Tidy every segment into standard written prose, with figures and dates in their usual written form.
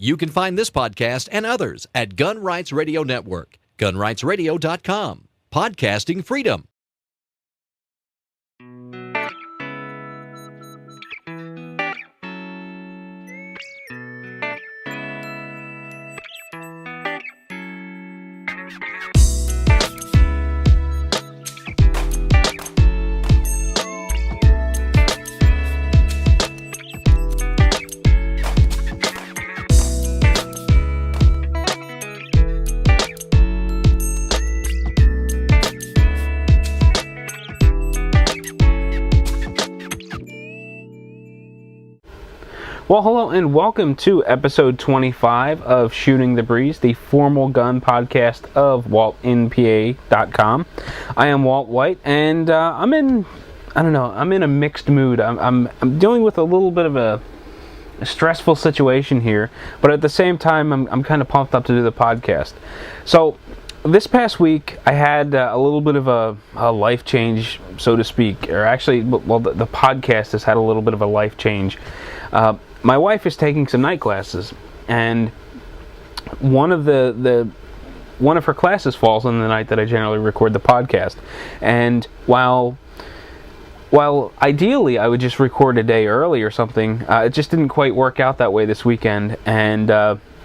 You can find this podcast and others at Gun Rights Radio Network, gunrightsradio.com. Podcasting freedom. Well, hello and welcome to episode 25 of Shooting the Breeze, the formal gun podcast of WaltInPA.com. I am Walt White, and I'm in a mixed mood. I'm dealing with a little bit of a stressful situation here, but at the same time, I'm kind of pumped up to do the podcast. So, this past week, I had a little bit of a life change, so to speak, or actually, well, the podcast has had a little bit of a life change. My wife is taking some night classes, and one of her classes falls on the night that I generally record the podcast. And while ideally I would just record a day early or something, it just didn't quite work out that way this weekend. And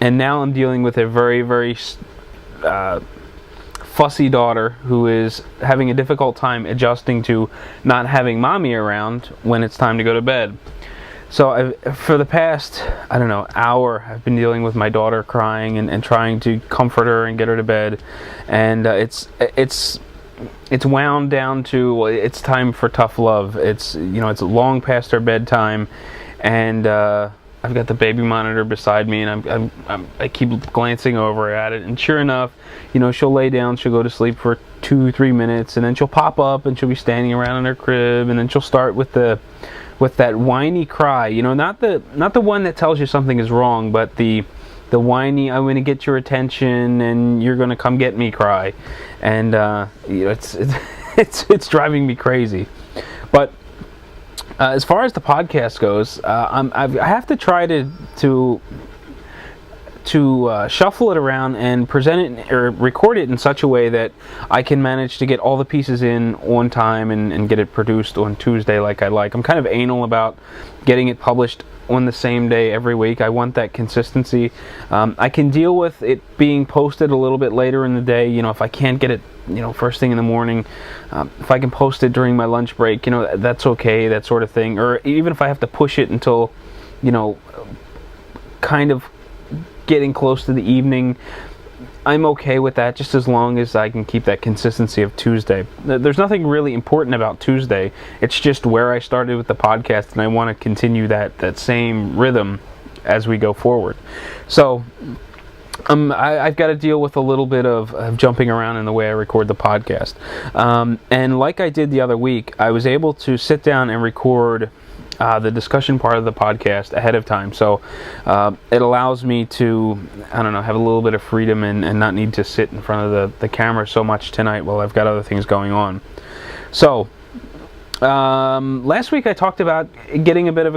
now I'm dealing with a very, very fussy daughter who is having a difficult time adjusting to not having mommy around when it's time to go to bed. So for the past, hour, I've been dealing with my daughter crying and trying to comfort her and get her to bed. And it's wound down to, it's time for tough love. It's long past her bedtime, and I've got the baby monitor beside me, and I keep glancing over at it. And sure enough, she'll lay down, she'll go to sleep for 2-3 minutes, and then she'll pop up and she'll be standing around in her crib, and then she'll start with that whiny cry, not the one that tells you something is wrong, but the whiny, I'm going to get your attention and you're going to come get me cry. And it's driving me crazy. But as far as the podcast goes, I have to try to shuffle it around and present it or record it in such a way that I can manage to get all the pieces in on time and get it produced on Tuesday like I like. I'm kind of anal about getting it published on the same day every week. I want that consistency. I can deal with it being posted a little bit later in the day. If I can't get it, first thing in the morning, if I can post it during my lunch break, that's okay, that sort of thing. Or even if I have to push it until, kind of getting close to the evening, I'm okay with that, just as long as I can keep that consistency of Tuesday. There's nothing really important about Tuesday. It's just where I started with the podcast, and I want to continue that same rhythm as we go forward. So I've got to deal with a little bit of jumping around in the way I record the podcast. And like I did the other week, I was able to sit down and record the discussion part of the podcast ahead of time, so it allows me to, have a little bit of freedom and not need to sit in front of the camera so much tonight while I've got other things going on. So last week I talked about getting a bit of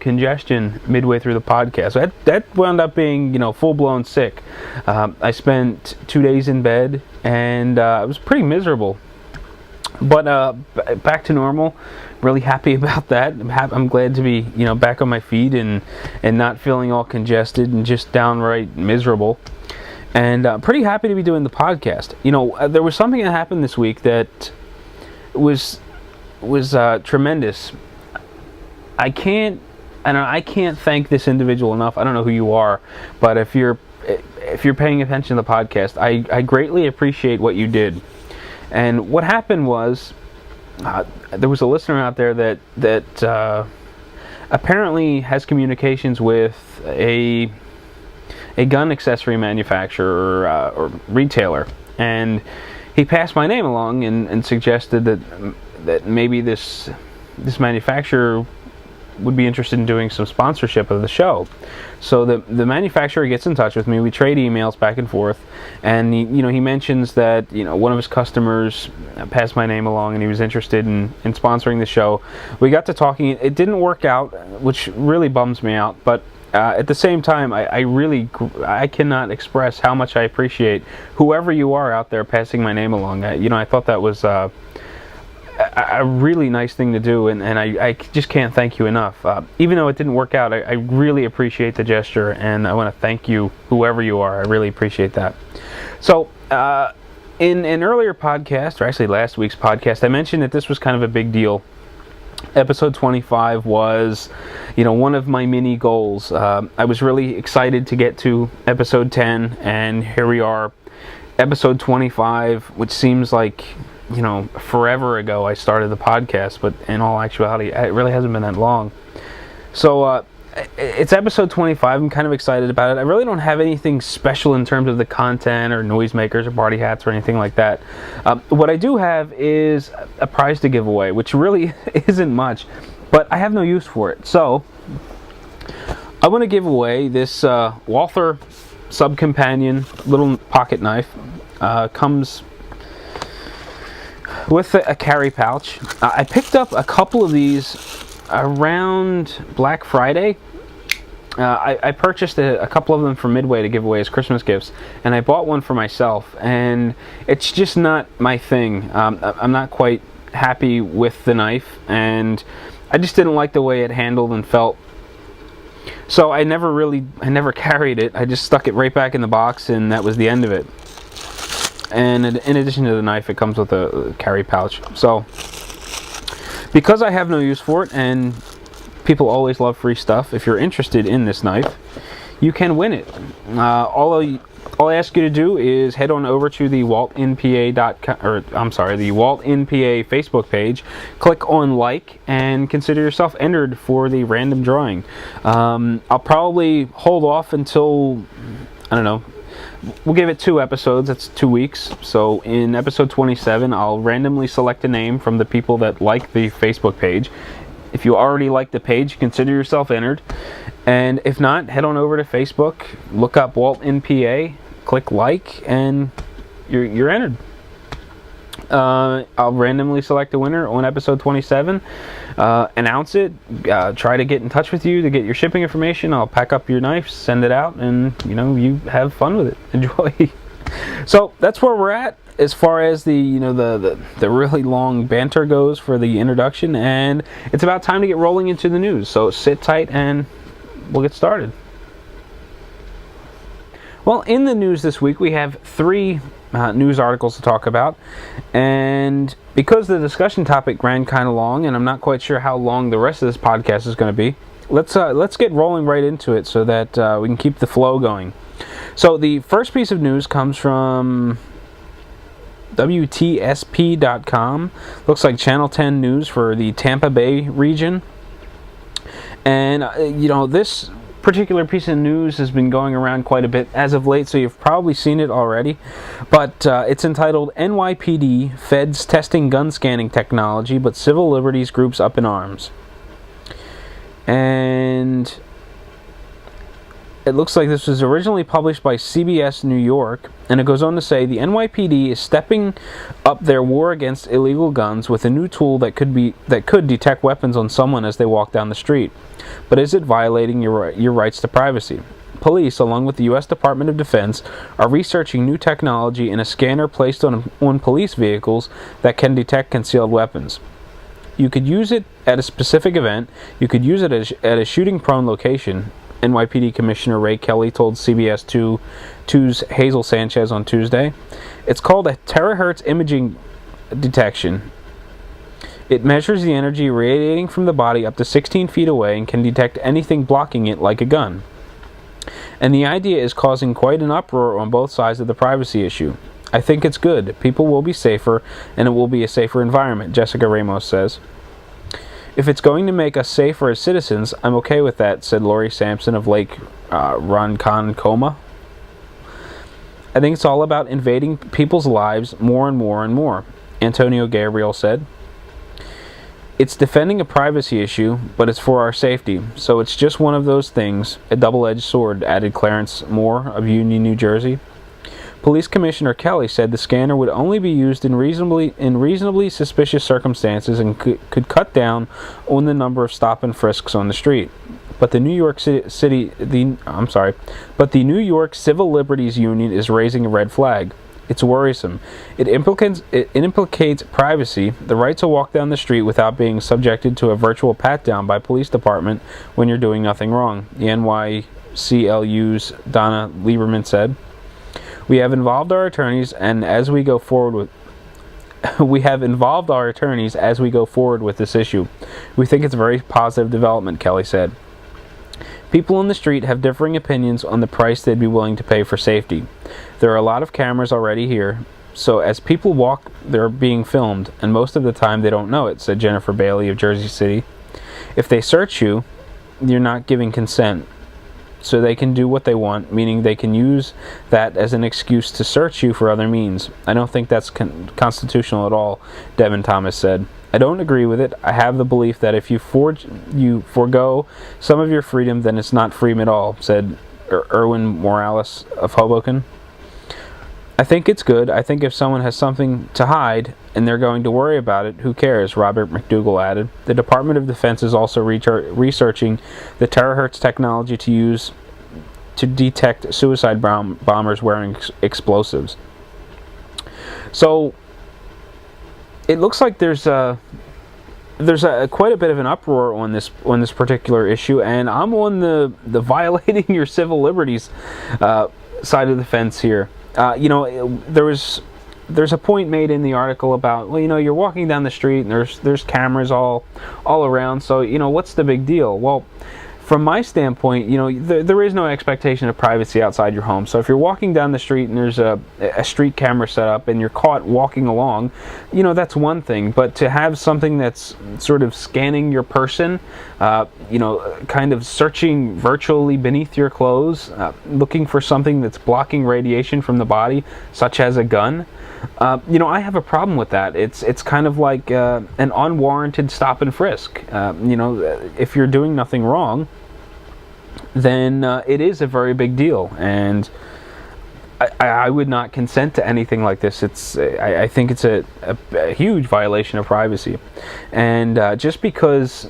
congestion midway through the podcast. That wound up being full-blown sick. I spent 2 days in bed, and it was pretty miserable. But back to normal. Really happy about that. I'm glad to be back on my feet and not feeling all congested and just downright miserable. And pretty happy to be doing the podcast. There was something that happened this week that was tremendous. I can't thank this individual enough. I don't know who you are, but if you're paying attention to the podcast, I greatly appreciate what you did. And what happened was, there was a listener out there that apparently has communications with a gun accessory manufacturer or retailer, and he passed my name along and suggested that maybe this manufacturer would be interested in doing some sponsorship of the show. So the manufacturer gets in touch with me. We trade emails back and forth, and he mentions that one of his customers passed my name along and he was interested in sponsoring the show. We got to talking. It didn't work out, which really bums me out, but At the same time, I cannot express how much I appreciate whoever you are out there passing my name along. I thought that was a really nice thing to do, and I just can't thank you enough. Even though it didn't work out, I really appreciate the gesture, and I want to thank you, whoever you are. I really appreciate that. So, in an earlier podcast, or actually last week's podcast, I mentioned that this was kind of a big deal. Episode 25 was, one of my mini goals. I was really excited to get to episode 10, and here we are, episode 25, which seems like, forever ago I started the podcast, but in all actuality, it really hasn't been that long. So, it's episode 25. I'm kind of excited about it. I really don't have anything special in terms of the content or noisemakers or party hats or anything like that. What I do have is a prize to give away, which really isn't much, but I have no use for it. So I want to give away this Walther Sub Companion little pocket knife. Comes with a carry pouch. I picked up a couple of these around Black Friday. I purchased a couple of them from Midway to give away as Christmas gifts, and I bought one for myself, and it's just not my thing. I'm not quite happy with the knife, and I just didn't like the way it handled and felt. So I never carried it. I just stuck it right back in the box, and that was the end of it. And in addition to the knife, it comes with a carry pouch. So because I have no use for it, and people always love free stuff, if you're interested in this knife, you can win it. All I ask you to do is head on over to the the Walt NPA Facebook page, click on like, and consider yourself entered for the random drawing. I'll probably hold off until, I don't know, we'll give it 2 episodes. That's 2 weeks. So in episode 27, I'll randomly select a name from the people that like the Facebook page. If you already like the page, consider yourself entered. And if not, head on over to Facebook, look up Walt NPA, click like, and you're entered. I'll randomly select a winner on episode 27, announce it, try to get in touch with you to get your shipping information. I'll pack up your knife, send it out, and you have fun with it. Enjoy. So that's where we're at as far as the really long banter goes for the introduction, and it's about time to get rolling into the news. So sit tight and we'll get started. Well, in the news this week, we have 3 news articles to talk about, and because the discussion topic ran kind of long, and I'm not quite sure how long the rest of this podcast is going to be, let's get rolling right into it so that we can keep the flow going. So the first piece of news comes from WTSP.com. Looks like Channel 10 news for the Tampa Bay region. And, this particular piece of news has been going around quite a bit as of late, so you've probably seen it already. But it's entitled, NYPD Feds Testing Gun Scanning Technology, but Civil Liberties Groups Up in Arms. And it looks like this was originally published by CBS New York, and it goes on to say the NYPD is stepping up their war against illegal guns with a new tool that could detect weapons on someone as they walk down the street. But is it violating your rights to privacy? Police, along with the U.S. Department of Defense, are researching new technology in a scanner placed on police vehicles that can detect concealed weapons. You could use it at a specific event. You could use it at a shooting-prone location. NYPD Commissioner Ray Kelly told CBS 2's Hazel Sanchez on Tuesday. It's called a terahertz imaging detection. It measures the energy radiating from the body up to 16 feet away and can detect anything blocking it like a gun. And the idea is causing quite an uproar on both sides of the privacy issue. I think it's good. People will be safer, and it will be a safer environment, Jessica Ramos says. If it's going to make us safer as citizens, I'm okay with that, said Lori Sampson of Lake Ronkonkoma. I think it's all about invading people's lives more and more and more, Antonio Gabriel said. It's defending a privacy issue, but it's for our safety, so it's just one of those things, a double-edged sword, added Clarence Moore of Union, New Jersey. Police Commissioner Kelly said the scanner would only be used in reasonably suspicious circumstances and could cut down on the number of stop and frisks on the street. But the New York New York Civil Liberties Union is raising a red flag. It's worrisome. It implicates privacy, the right to walk down the street without being subjected to a virtual pat-down by police department when you're doing nothing wrong, the NYCLU's Donna Lieberman said. We have involved our attorneys, and as we go forward with this issue. We think it's a very positive development, Kelly said. People in the street have differing opinions on the price they'd be willing to pay for safety. There are a lot of cameras already here, so as people walk, they're being filmed, and most of the time they don't know it, said Jennifer Bailey of Jersey City. If they search you, you're not giving consent, so they can do what they want, meaning they can use that as an excuse to search you for other means. I don't think that's constitutional at all, Devin Thomas said. I don't agree with it. I have the belief that if you forego some of your freedom, then it's not freedom at all, said Erwin Morales of Hoboken. I think it's good. I think if someone has something to hide and they're going to worry about it, who cares, Robert McDougall added. The Department of Defense is also researching the terahertz technology to use to detect suicide bombers wearing explosives. So it looks like there's quite a bit of an uproar on this particular issue, and I'm on the violating your civil liberties side of the fence here. There's a point made in the article about, you're walking down the street and there's cameras all around, so what's the big deal? Well, from my standpoint, there is no expectation of privacy outside your home. So if you're walking down the street and there's a street camera set up and you're caught walking along, that's one thing. But to have something that's sort of scanning your person, kind of searching virtually beneath your clothes, looking for something that's blocking radiation from the body, such as a gun, I have a problem with that. It's kind of like an unwarranted stop and frisk. If you're doing nothing wrong, then it is a very big deal, and I would not consent to anything like this. I think it's a huge violation of privacy, and just because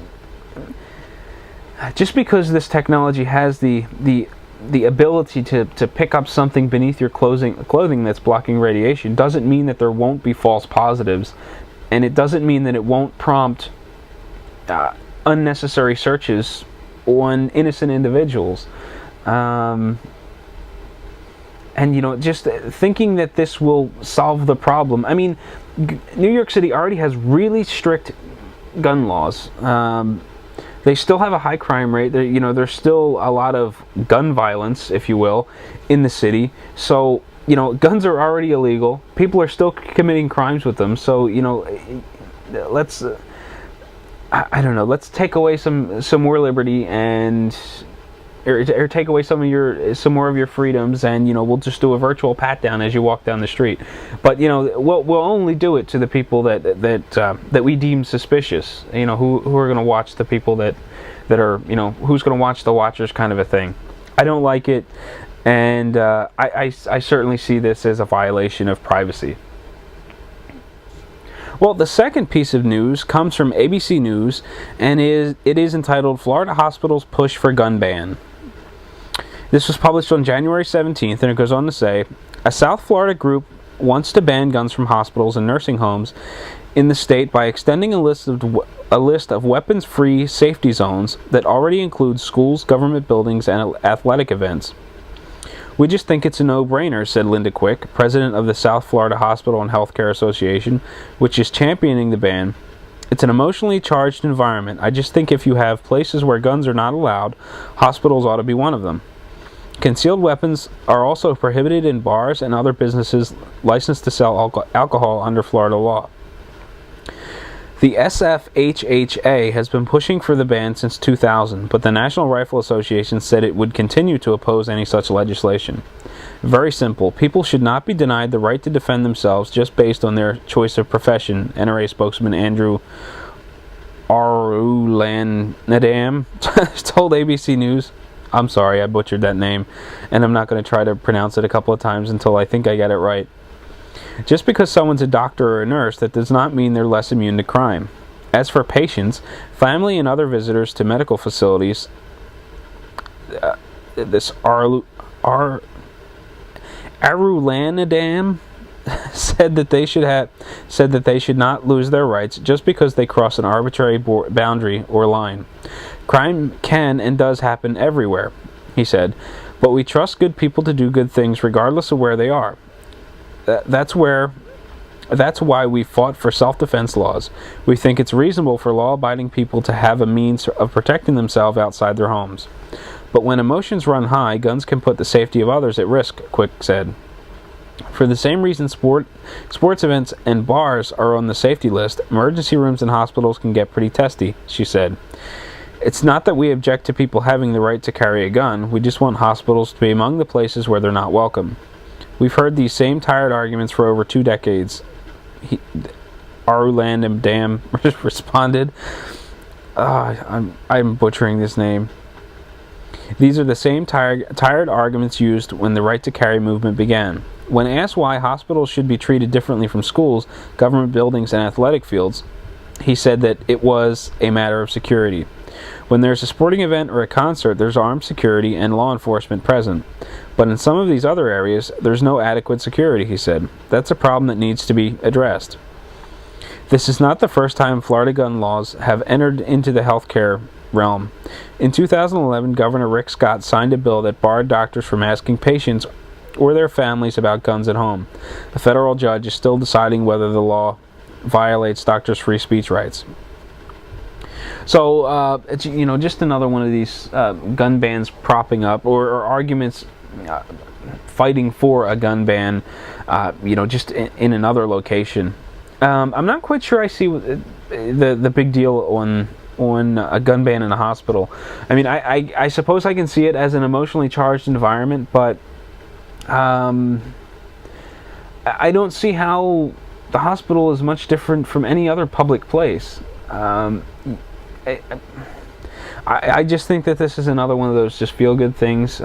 this technology has the ability to pick up something beneath your clothing that's blocking radiation doesn't mean that there won't be false positives, and it doesn't mean that it won't prompt unnecessary searches on innocent individuals. And just thinking that this will solve the problem. I mean, New York City already has really strict gun laws. They still have a high crime rate. There's still a lot of gun violence, if you will, in the city. So, guns are already illegal. People are still committing crimes with them. So, let's let's take away some more liberty or take away some more of your freedoms, and we'll just do a virtual pat down as you walk down the street. But we'll only do it to the people that we deem suspicious. Who are going to watch the people that are who's going to watch the watchers, kind of a thing. I don't like it, and I certainly see this as a violation of privacy. Well, the second piece of news comes from ABC News, and it is entitled "Florida Hospitals Push for Gun Ban." This was published on January 17th, and it goes on to say, a South Florida group wants to ban guns from hospitals and nursing homes in the state by extending a list of weapons-free safety zones that already includes schools, government buildings, and athletic events. We just think it's a no-brainer, said Linda Quick, president of the South Florida Hospital and Healthcare Association, which is championing the ban. It's an emotionally charged environment. I just think if you have places where guns are not allowed, hospitals ought to be one of them. Concealed weapons are also prohibited in bars and other businesses licensed to sell alcohol under Florida law. The SFHHA has been pushing for the ban since 2000, but the National Rifle Association said it would continue to oppose any such legislation. Very simple. People should not be denied the right to defend themselves just based on their choice of profession, NRA spokesman Andrew Arulanadam told ABC News. I'm sorry, I butchered that name, and I'm not going to try to pronounce it a couple of times until I think I get it right. Just because someone's a doctor or a nurse, that does not mean they're less immune to crime. As for patients, family and other visitors to medical facilities, this Arulanadam said that they should not lose their rights just because they cross an arbitrary boundary or line. Crime can and does happen everywhere, he said, but we trust good people to do good things regardless of where they are. That's why we fought for self-defense laws. We think it's reasonable for law-abiding people to have a means of protecting themselves outside their homes. But when emotions run high, guns can put the safety of others at risk, Quick said. For the same reason sports events and bars are on the safety list, emergency rooms and hospitals can get pretty testy, she said. It's not that we object to people having the right to carry a gun, we just want hospitals to be among the places where they're not welcome. We've heard these same tired arguments for over 2 decades. Aruland Dam responded. I'm butchering this name. These are the same tired arguments used when the right to carry movement began. When asked why hospitals should be treated differently from schools, government buildings, and athletic fields, he said that it was a matter of security. When there's a sporting event or a concert, there's armed security and law enforcement present. But in some of these other areas, there's no adequate security, he said. That's a problem that needs to be addressed. This is not the first time Florida gun laws have entered into the healthcare realm. In 2011, Governor Rick Scott signed a bill that barred doctors from asking patients or their families about guns at home. A federal judge is still deciding whether the law violates doctors' free speech rights. So, it's just another one of these gun bans propping up, or arguments fighting for a gun ban, just in another location. I'm not quite sure I see the big deal on a gun ban in a hospital. I mean, I suppose I can see it as an emotionally charged environment, but I don't see how the hospital is much different from any other public place. I just think that this is another one of those just feel-good things,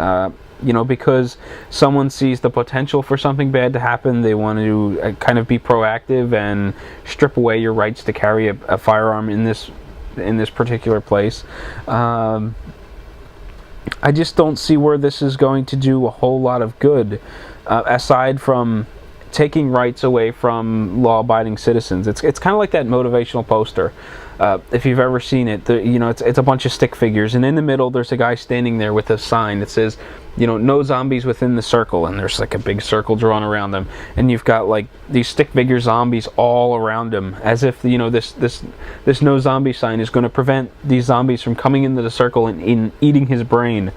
because someone sees the potential for something bad to happen. They want to kind of be proactive and strip away your rights to carry a firearm in this particular place. I just don't see where this is going to do a whole lot of good, aside from taking rights away from law-abiding citizens. It's kind of like that motivational poster. If you've ever seen it, it's a bunch of stick figures, and in the middle there's a guy standing there with a sign that says, no zombies within the circle, and there's like a big circle drawn around them, and you've got like these stick figure zombies all around him, as if this no zombie sign is going to prevent these zombies from coming into the circle and eating his brain.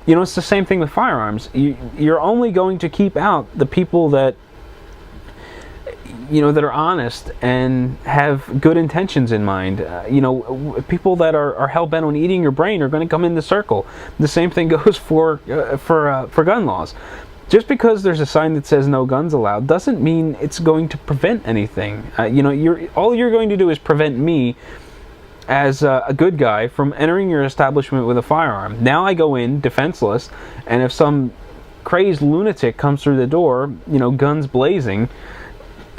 It's the same thing with firearms. You're only going to keep out the people that that are honest and have good intentions in mind. People that are hell-bent on eating your brain are going to come in the circle. The same thing goes for gun laws. Just because there's a sign that says no guns allowed doesn't mean it's going to prevent anything. All you're going to do is prevent me as a good guy from entering your establishment with a firearm. Now I go in defenseless, and if some crazed lunatic comes through the door, guns blazing,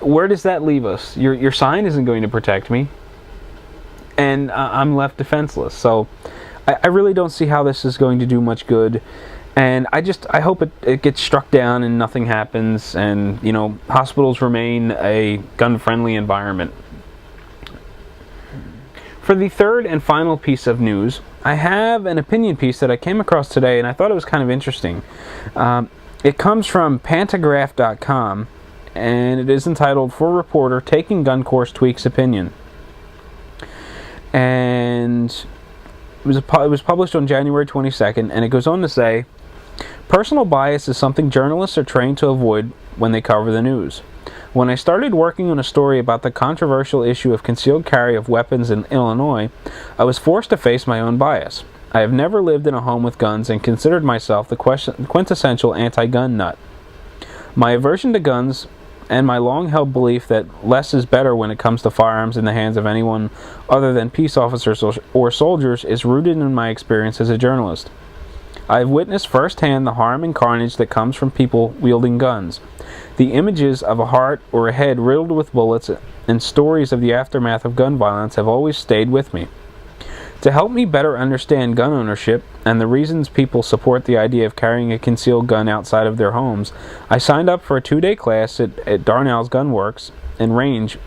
where does that leave us? Your sign isn't going to protect me, and I'm left defenseless. So I really don't see how this is going to do much good, and I hope it gets struck down and nothing happens, and hospitals remain a gun-friendly environment. For the third and final piece of news, I have an opinion piece that I came across today, and I thought it was kind of interesting. It comes from Pantograph.com, and it is entitled, "For Reporter, Taking Gun Course Tweaks Opinion." And it was published on January 22nd, and it goes on to say, "Personal bias is something journalists are trained to avoid when they cover the news. When I started working on a story about the controversial issue of concealed carry of weapons in Illinois, I was forced to face my own bias. I have never lived in a home with guns and considered myself the quintessential anti-gun nut. My aversion to guns and my long-held belief that less is better when it comes to firearms in the hands of anyone other than peace officers or soldiers is rooted in my experience as a journalist. I have witnessed firsthand the harm and carnage that comes from people wielding guns. The images of a heart or a head riddled with bullets and stories of the aftermath of gun violence have always stayed with me. To help me better understand gun ownership and the reasons people support the idea of carrying a concealed gun outside of their homes, I signed up for a 2-day class at Darnall's Gun Works and Range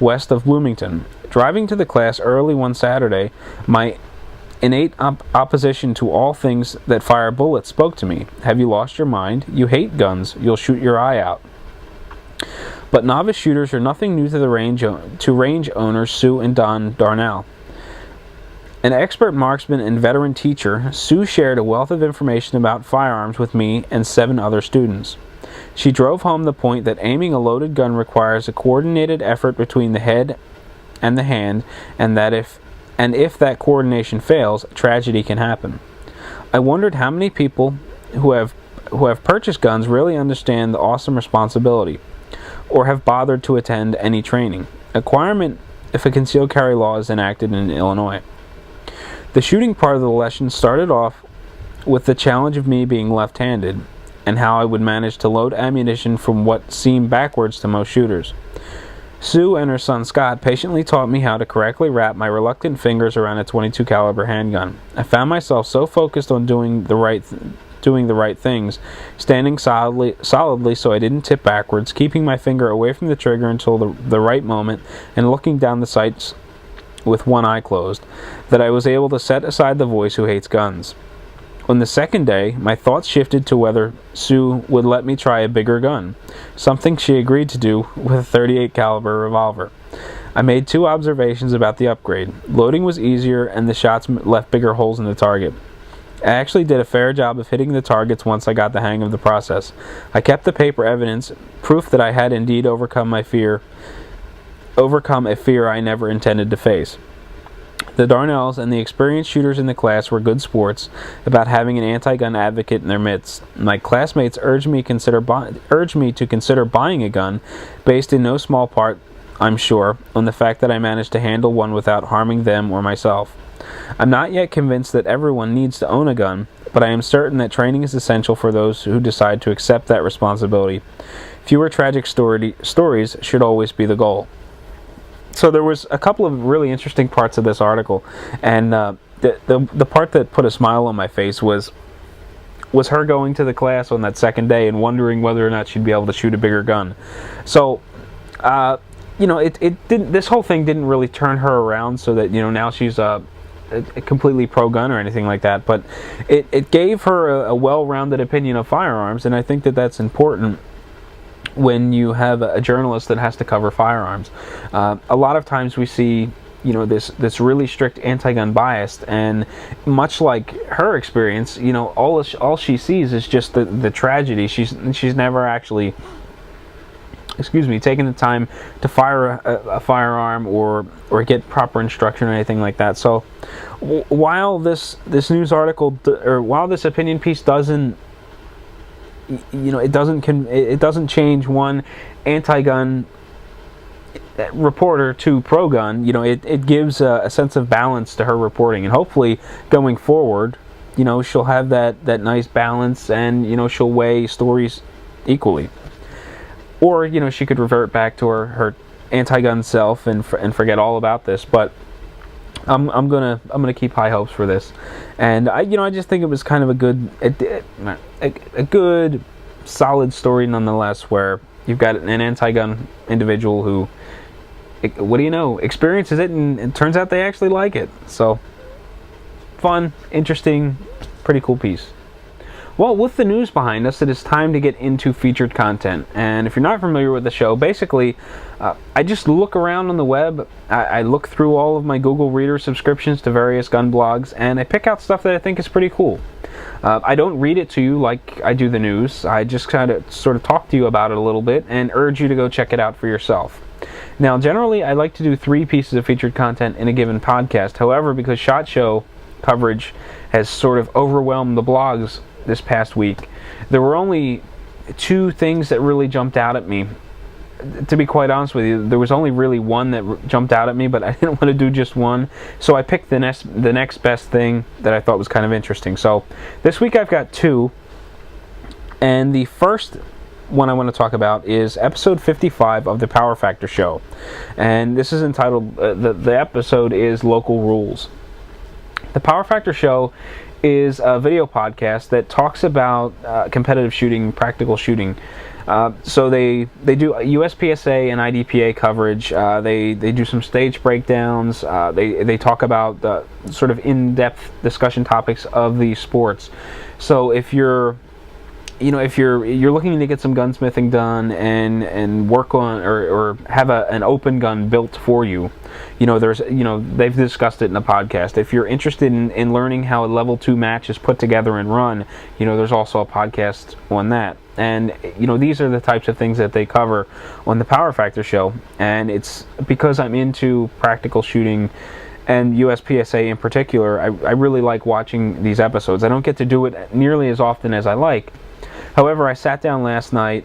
west of Bloomington. Driving to the class early one Saturday, my innate opposition to all things that fire bullets spoke to me. Have you lost your mind? You hate guns. You'll shoot your eye out. But novice shooters are nothing new to the range owners Sue and Don Darnall. An expert marksman and veteran teacher, Sue shared a wealth of information about firearms with me and 7 other students. She drove home the point that aiming a loaded gun requires a coordinated effort between the head and the hand, and if that coordination fails, tragedy can happen. I wondered how many people who have purchased guns really understand the awesome responsibility, or have bothered to attend any training. Requirement if a concealed carry law is enacted in Illinois. The shooting part of the lesson started off with the challenge of me being left-handed, and how I would manage to load ammunition from what seemed backwards to most shooters. Sue and her son Scott patiently taught me how to correctly wrap my reluctant fingers around a .22 caliber handgun. I found myself so focused on doing the right things, standing solidly so I didn't tip backwards, keeping my finger away from the trigger until the right moment, and looking down the sights with one eye closed, that I was able to set aside the voice who hates guns. On the second day, my thoughts shifted to whether Sue would let me try a bigger gun, something she agreed to do with a .38 caliber revolver. I made 2 observations about the upgrade. Loading was easier and the shots left bigger holes in the target. I actually did a fair job of hitting the targets once I got the hang of the process. I kept the paper evidence, proof that I had indeed overcome a fear I never intended to face. The Darnalls and the experienced shooters in the class were good sports about having an anti-gun advocate in their midst. My classmates urged me to consider buying a gun, based in no small part, I'm sure, on the fact that I managed to handle one without harming them or myself. I'm not yet convinced that everyone needs to own a gun, but I am certain that training is essential for those who decide to accept that responsibility. Fewer tragic stories should always be the goal. So there was a couple of really interesting parts of this article, and the part that put a smile on my face was her going to the class on that second day and wondering whether or not she'd be able to shoot a bigger gun. So, it didn't. This whole thing didn't really turn her around, so that now she's a completely pro-gun or anything like that. But it gave her a well-rounded opinion of firearms, and I think that that's important when you have a journalist that has to cover firearms. A lot of times we see, this really strict anti-gun bias, and much like her experience, all she sees is just the tragedy. She's never actually, taken the time to fire a firearm or get proper instruction or anything like that. So while this news article, or while this opinion piece doesn't, it doesn't change one anti-gun reporter to pro-gun. It gives a sense of balance to her reporting, and hopefully going forward, she'll have that nice balance, and she'll weigh stories equally. Or she could revert back to her anti-gun self and forget all about this. But I'm gonna keep high hopes for this, and I just think it was kind of a good solid story nonetheless, where you've got an anti-gun individual who, experiences it, and it turns out they actually like it. So fun, interesting, pretty cool piece. Well, with the news behind us, it is time to get into featured content. And if you're not familiar with the show, basically, I just look around on the web, I look through all of my Google Reader subscriptions to various gun blogs, and I pick out stuff that I think is pretty cool. I don't read it to you like I do the news. I just kind of sort of talk to you about it a little bit and urge you to go check it out for yourself. Now, generally, I like to do 3 pieces of featured content in a given podcast. However, because SHOT Show coverage has sort of overwhelmed the blogs this past week, there were only 2 things that really jumped out at me. To be quite honest with you, there was only really one that jumped out at me, but I didn't want to do just one, so I picked the next best thing that I thought was kind of interesting. So this week I've got 2, and the first one I want to talk about is episode 55 of the Power Factor Show, and this is entitled, the episode is Local Rules. The Power Factor Show is a video podcast that talks about competitive shooting, practical shooting. So they do USPSA and IDPA coverage. They do some stage breakdowns. They talk about the sort of in-depth discussion topics of these sports. So if you're looking to get some gunsmithing done and work on or have an open gun built for you, they've discussed it in the podcast. If you're interested in learning how a level 2 match is put together and run, there's also a podcast on that. And these are the types of things that they cover on the Power Factor Show. And it's because I'm into practical shooting and USPSA in particular, I really like watching these episodes. I don't get to do it nearly as often as I like. However, I sat down last night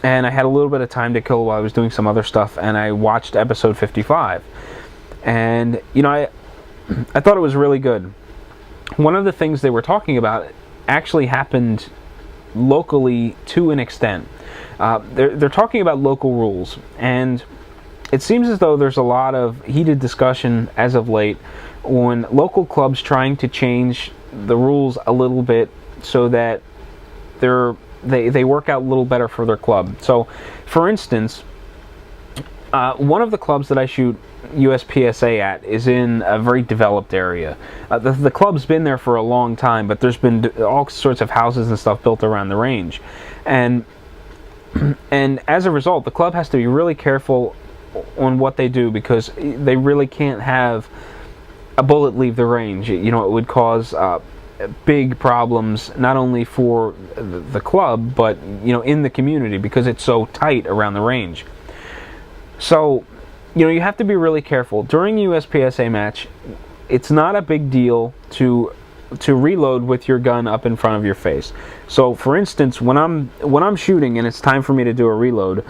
and I had a little bit of time to kill while I was doing some other stuff, and I watched episode 55. And I thought it was really good. One of the things they were talking about actually happened locally to an extent. They're talking about local rules, and it seems as though there's a lot of heated discussion as of late on local clubs trying to change the rules a little bit so that they work out a little better for their club. So, for instance, one of the clubs that I shoot USPSA at is in a very developed area. The club's been there for a long time, but there's been all sorts of houses and stuff built around the range. And as a result, the club has to be really careful on what they do, because they really can't have a bullet leave the range. It would cause big problems, not only for the club, but in the community, because it's so tight around the range. So you have to be really careful during a USPSA match. It's not a big deal to reload with your gun up in front of your face. So for instance, when I'm shooting and it's time for me to do a reload,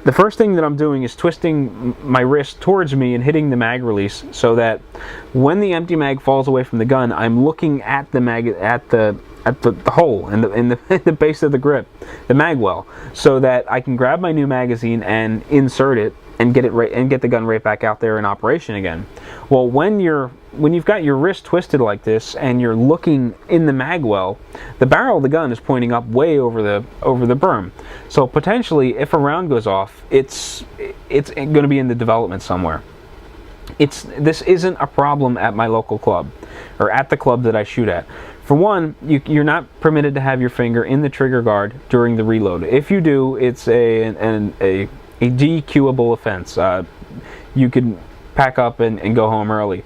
the first thing that I'm doing is twisting my wrist towards me and hitting the mag release, so that when the empty mag falls away from the gun, I'm looking at the mag, at the hole in the base of the grip, the mag well, so that I can grab my new magazine and insert it and get the gun right back out there in operation again. Well, when you've got your wrist twisted like this and you're looking in the mag well, the barrel of the gun is pointing up way over the berm. So potentially, if a round goes off, it's going to be in the development somewhere. This isn't a problem at my local club, or at the club that I shoot at. For one, you're not permitted to have your finger in the trigger guard during the reload. If you do, it's a DQable offense. You could pack up and go home early.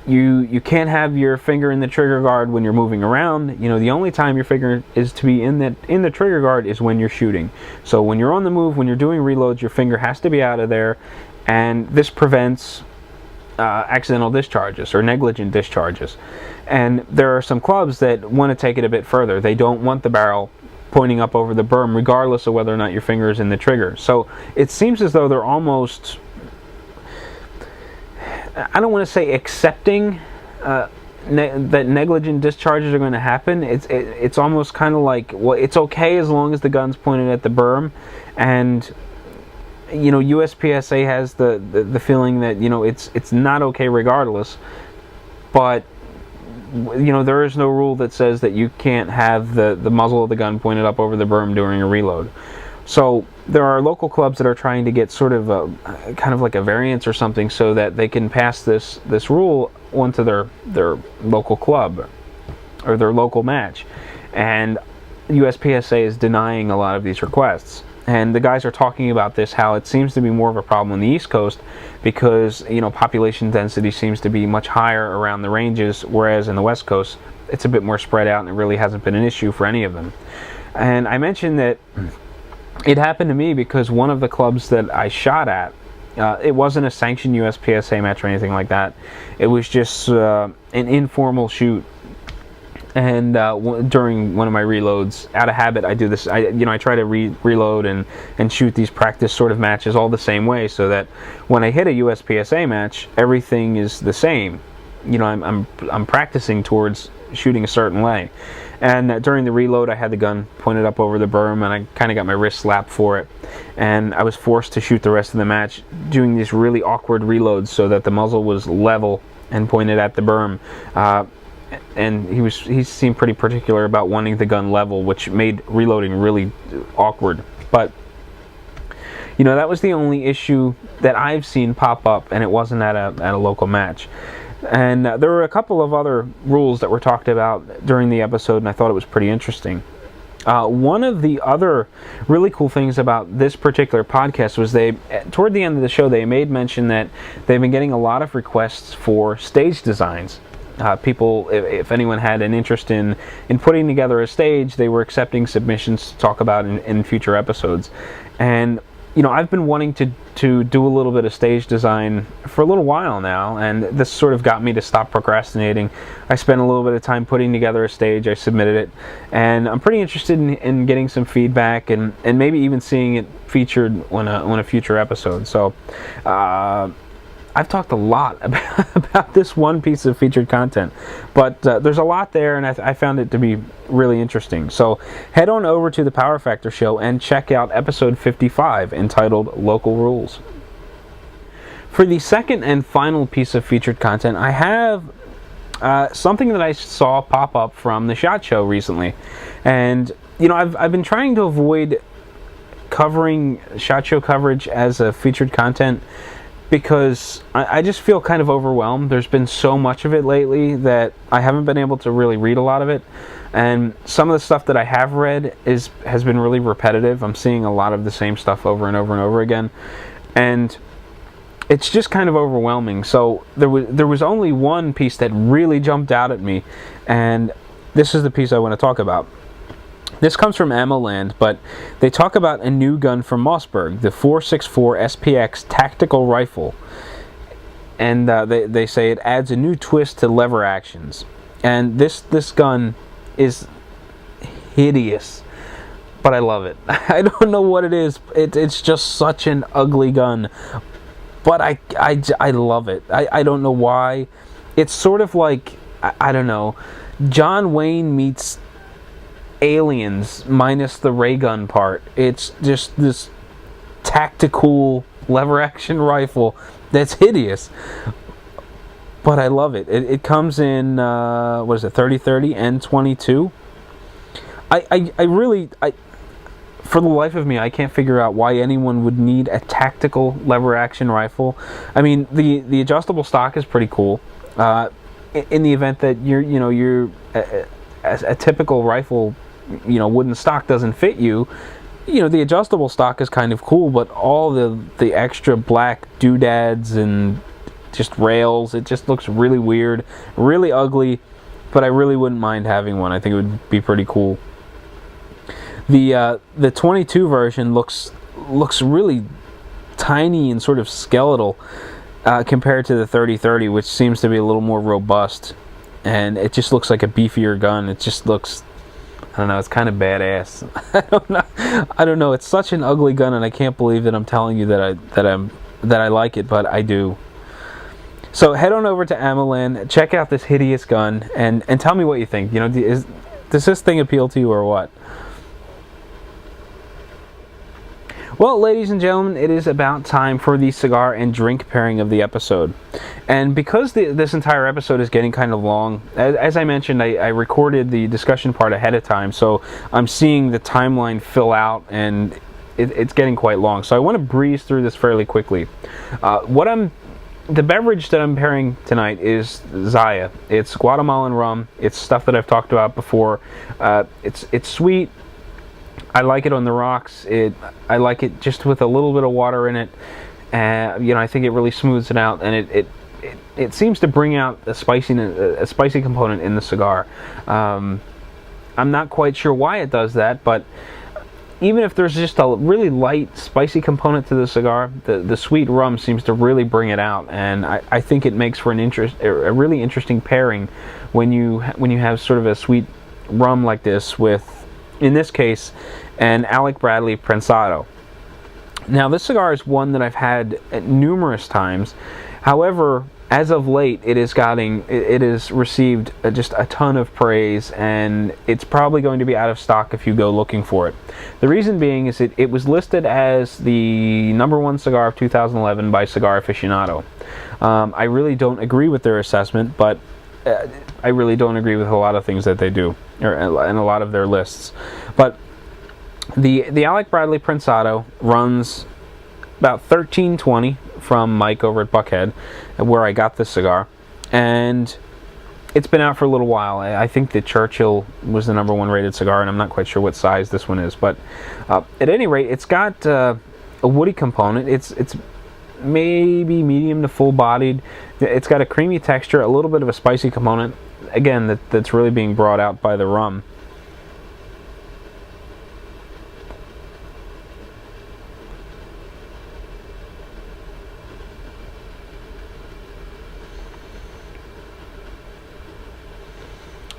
You can't have your finger in the trigger guard when you're moving around. The only time your finger is to be in the trigger guard is when you're shooting. So when you're on the move, when you're doing reloads, your finger has to be out of there, and this prevents accidental discharges or negligent discharges. And there are some clubs that want to take it a bit further. They don't want the barrel pointing up over the berm, regardless of whether or not your finger is in the trigger. So it seems as though they're almost, I don't want to say accepting that negligent discharges are going to happen. It's almost kind of like, well, it's okay as long as the gun's pointed at the berm. And USPSA has the feeling that it's not okay regardless. But there is no rule that says that you can't have the muzzle of the gun pointed up over the berm during a reload. So there are local clubs that are trying to get sort of kind of like a variance or something, so that they can pass this rule onto their local club or their local match. And USPSA is denying a lot of these requests. And the guys are talking about this, how it seems to be more of a problem on the East Coast, because population density seems to be much higher around the ranges, whereas in the West Coast it's a bit more spread out and it really hasn't been an issue for any of them. And I mentioned that it happened to me because one of the clubs that I shot at, it wasn't a sanctioned USPSA match or anything like that. It was just an informal shoot. And during one of my reloads, out of habit, I do this. I try to reload and shoot these practice sort of matches all the same way, so that when I hit a USPSA match, everything is the same. I'm practicing towards shooting a certain way. And during the reload, I had the gun pointed up over the berm, and I kind of got my wrist slapped for it. And I was forced to shoot the rest of the match doing these really awkward reloads so that the muzzle was level and pointed at the berm. And he seemed pretty particular about wanting the gun level, which made reloading really awkward. But that was the only issue that I've seen pop up, and it wasn't at a local match. And there were a couple of other rules that were talked about during the episode, and I thought it was pretty interesting. One of the other really cool things about this particular podcast was toward the end of the show, they made mention that they've been getting a lot of requests for stage designs. People, if anyone had an interest in putting together a stage, they were accepting submissions to talk about in future episodes. And I've been wanting to do a little bit of stage design for a little while now, and this sort of got me to stop procrastinating. I spent a little bit of time putting together a stage, I submitted it, and I'm pretty interested in getting some feedback and maybe even seeing it featured on a future episode. So I've talked a lot about this one piece of featured content, but there's a lot there, and I found it to be really interesting. So head on over to the Power Factor Show and check out episode 55, entitled Local Rules. For the second and final piece of featured content, I have something that I saw pop up from the SHOT Show recently. And, I've been trying to avoid covering SHOT Show coverage as a featured content, because I just feel kind of overwhelmed. There's been so much of it lately that I haven't been able to really read a lot of it. And some of the stuff that I have read has been really repetitive. I'm seeing a lot of the same stuff over and over and over again. And it's just kind of overwhelming. So there was only one piece that really jumped out at me, and this is the piece I want to talk about. This comes from Ammo Land, but they talk about a new gun from Mossberg, the 464 SPX tactical rifle. And they say it adds a new twist to lever actions. And this gun is hideous, but I love it. I don't know what it is. It's just such an ugly gun, but I love it. I don't know why. It's sort of like, I don't know, John Wayne meets Aliens minus the ray gun part. It's just this tactical lever action rifle that's hideous, but I love it. It comes in 30-30 and 22. I really for the life of me, I can't figure out why anyone would need a tactical lever action rifle. I mean, the adjustable stock is pretty cool. In the event that you're a typical rifle, wooden stock doesn't fit you, the adjustable stock is kind of cool, but all the extra black doodads and just rails, it just looks really weird, really ugly, but I really wouldn't mind having one. I think it would be pretty cool. The 22 version looks really tiny and sort of skeletal compared to the 30-30, which seems to be a little more robust, and it just looks like a beefier gun. It just looks, I don't know, it's kind of badass. I don't know. It's such an ugly gun, and I can't believe that I'm telling you that I like it, but I do. So head on over to Amoland, check out this hideous gun, and tell me what you think. Does this thing appeal to you or what? Well, ladies and gentlemen, it is about time for the cigar and drink pairing of the episode. And because this entire episode is getting kind of long, as I mentioned, I recorded the discussion part ahead of time, so I'm seeing the timeline fill out, and it's getting quite long. So I want to breeze through this fairly quickly. The beverage that I'm pairing tonight is Zaya. It's Guatemalan rum. It's stuff that I've talked about before. It's sweet. I like it on the rocks. I like it just with a little bit of water in it. I think it really smooths it out, and it seems to bring out a spicy component in the cigar. I'm not quite sure why it does that, but even if there's just a really light spicy component to the cigar, the sweet rum seems to really bring it out, and I think it makes for a really interesting pairing when you have sort of a sweet rum like this with, in this case, an Alec Bradley Prensado. Now, this cigar is one that I've had numerous times. However, as of late, it has received just a ton of praise, and it's probably going to be out of stock if you go looking for it. The reason being is it was listed as the #1 cigar of 2011 by Cigar Aficionado. I really don't agree with their assessment, but I really don't agree with a lot of things that they do, and a lot of their lists. But the Alec Bradley Prensado runs about $13.20 from Mike over at Buckhead, where I got this cigar, and it's been out for a little while. I think the Churchill was the #1 rated cigar, and I'm not quite sure what size this one is, but at any rate, it's got a woody component. It's maybe medium to full bodied. It's got a creamy texture, a little bit of a spicy component, again, that's really being brought out by the rum.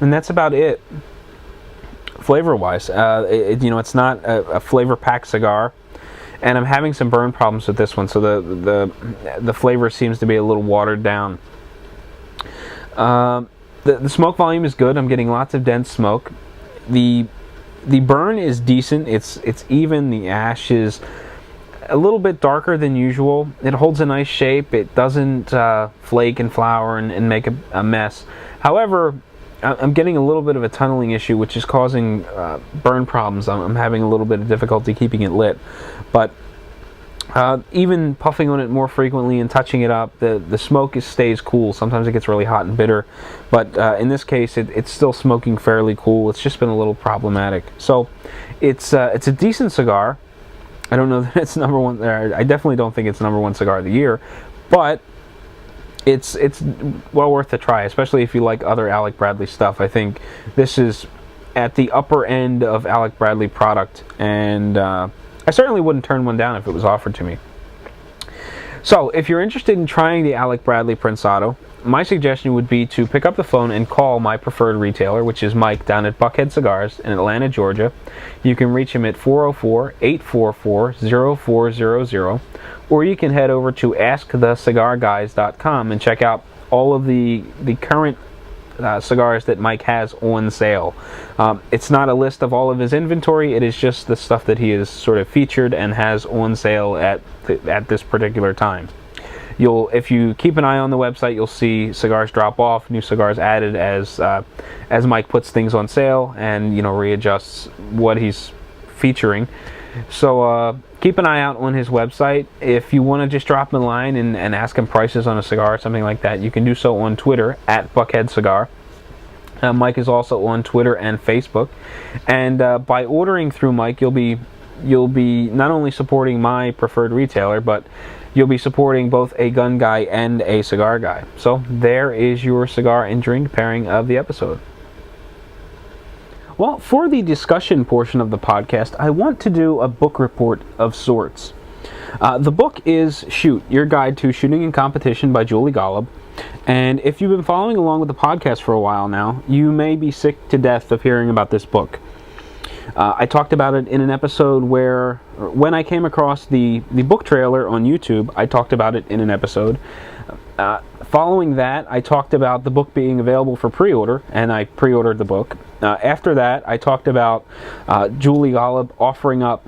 And that's about it, flavor-wise. It's not a flavor-packed cigar, and I'm having some burn problems with this one, so the flavor seems to be a little watered down. The smoke volume is good. I'm getting lots of dense smoke. The burn is decent. It's even. The ash is a little bit darker than usual. It holds a nice shape. It doesn't flake and flour and make a mess. However, I'm getting a little bit of a tunneling issue, which is causing burn problems. I'm having a little bit of difficulty keeping it lit. But even puffing on it more frequently and touching it up, the smoke stays cool. Sometimes it gets really hot and bitter, but in this case, it's still smoking fairly cool. It's just been a little problematic. So it's a decent cigar. I don't know that it's #1 there. I definitely don't think it's #1 cigar of the year, but it's well worth a try, especially if you like other Alec Bradley stuff. I think this is at the upper end of Alec Bradley product, and I certainly wouldn't turn one down if it was offered to me. So, if you're interested in trying the Alec Bradley Prensado, my suggestion would be to pick up the phone and call my preferred retailer, which is Mike down at Buckhead Cigars in Atlanta, Georgia. You can reach him at 404-844-0400, or you can head over to AskTheCigarGuys.com and check out all of the current cigars that Mike has on sale. It's not a list of all of his inventory. It is just the stuff that he has sort of featured and has on sale at this particular time. If you keep an eye on the website, you'll see cigars drop off, new cigars added as Mike puts things on sale and readjusts what he's featuring. So keep an eye out on his website. If you want to just drop him a line and ask him prices on a cigar or something like that, you can do so on Twitter at Buckhead Cigar. Mike is also on Twitter and Facebook. And by ordering through Mike, you'll be not only supporting my preferred retailer, but you'll be supporting both a gun guy and a cigar guy. So there is your cigar and drink pairing of the episode. Well, for the discussion portion of the podcast, I want to do a book report of sorts. The book is Shoot, Your Guide to Shooting in Competition by Julie Golub. And if you've been following along with the podcast for a while now, you may be sick to death of hearing about this book. I talked about it in an episode when I came across the book trailer on YouTube, I talked about it in an episode. Following that, I talked about the book being available for pre-order, and I pre-ordered the book. After that, I talked about Julie Golub offering up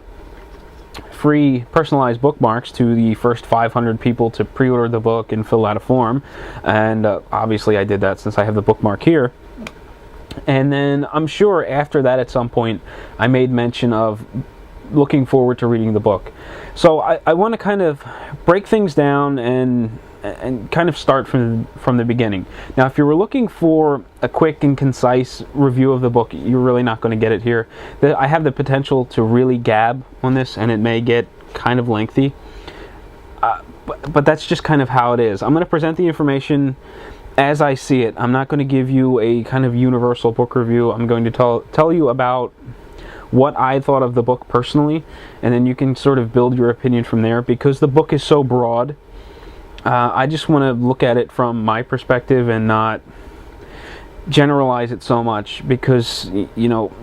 free personalized bookmarks to the first 500 people to pre-order the book and fill out a form. And obviously I did that since I have the bookmark here. And then I'm sure after that at some point I made mention of looking forward to reading the book. So I want to kind of break things down and kind of start from the beginning. Now, if you were looking for a quick and concise review of the book, you're really not going to get it here. I have the potential to really gab on this, and it may get kind of lengthy. But that's just kind of how it is. I'm going to present the information as I see it. I'm not going to give you a kind of universal book review. I'm going to tell you about what I thought of the book personally, and then you can sort of build your opinion from there. Because the book is so broad, I just want to look at it from my perspective and not generalize it so much, because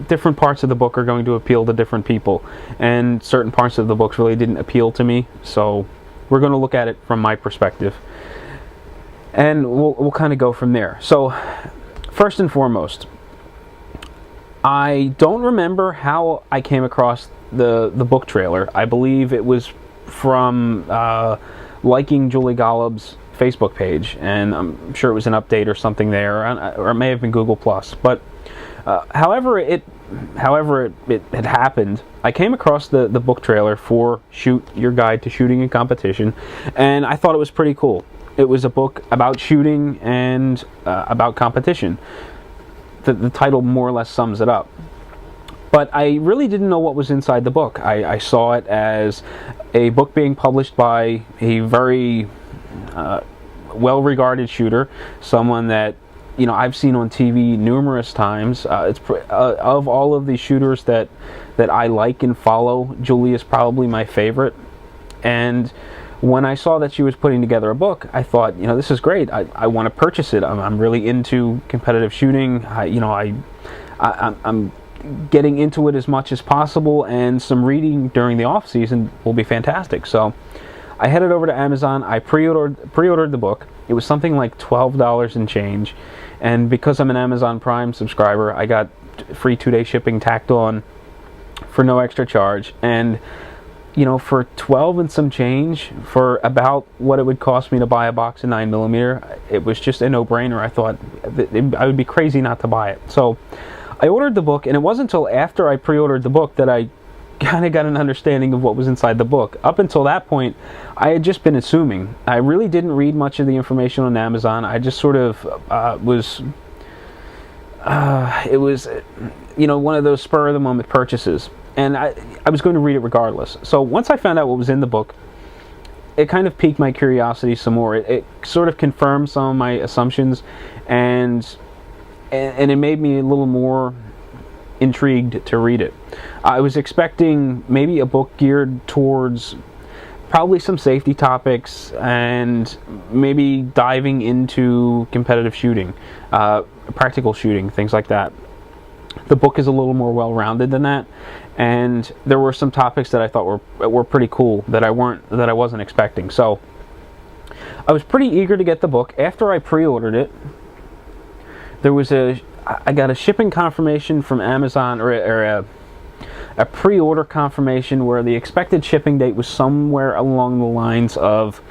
different parts of the book are going to appeal to different people, and certain parts of the book really didn't appeal to me, so we're going to look at it from my perspective. and we'll kind of go from there. So, first and foremost, I don't remember how I came across the book trailer. I believe it was from liking Julie Gollub's Facebook page, and I'm sure it was an update or something there, or it may have been Google+. But however it had happened, I came across the book trailer for Shoot Your Guide to Shooting in Competition, and I thought it was pretty cool. It was a book about shooting and about competition. The title more or less sums it up. But I really didn't know what was inside the book. I saw it as a book being published by a very well-regarded shooter, someone that I've seen on TV numerous times. Of all of the shooters that I like and follow, Julie is probably my favorite. And when I saw that she was putting together a book, I thought, this is great. I want to purchase it. I'm really into competitive shooting. I'm getting into it as much as possible, and some reading during the off season will be fantastic. So I headed over to Amazon. I pre-ordered the book. It was something like $12 and change, and because I'm an Amazon Prime subscriber, I got free 2-day shipping tacked on for no extra charge. And for 12 and some change, for about what it would cost me to buy a box of 9mm, it was just a no-brainer. I thought I would be crazy not to buy it. So I ordered the book, and it wasn't until after I pre-ordered the book that I kind of got an understanding of what was inside the book. Up until that point, I had just been assuming. I really didn't read much of the information on Amazon. I just sort of was... it was, one of those spur-of-the-moment purchases. And I was going to read it regardless. So once I found out what was in the book, it kind of piqued my curiosity some more. It sort of confirmed some of my assumptions, and it made me a little more intrigued to read it. I was expecting maybe a book geared towards probably some safety topics and maybe diving into competitive shooting, practical shooting, things like that. The book is a little more well-rounded than that, and there were some topics that I thought were pretty cool that I wasn't expecting. So I was pretty eager to get the book. After I pre-ordered it, I got a shipping confirmation from Amazon, or a pre-order confirmation where the expected shipping date was somewhere along the lines of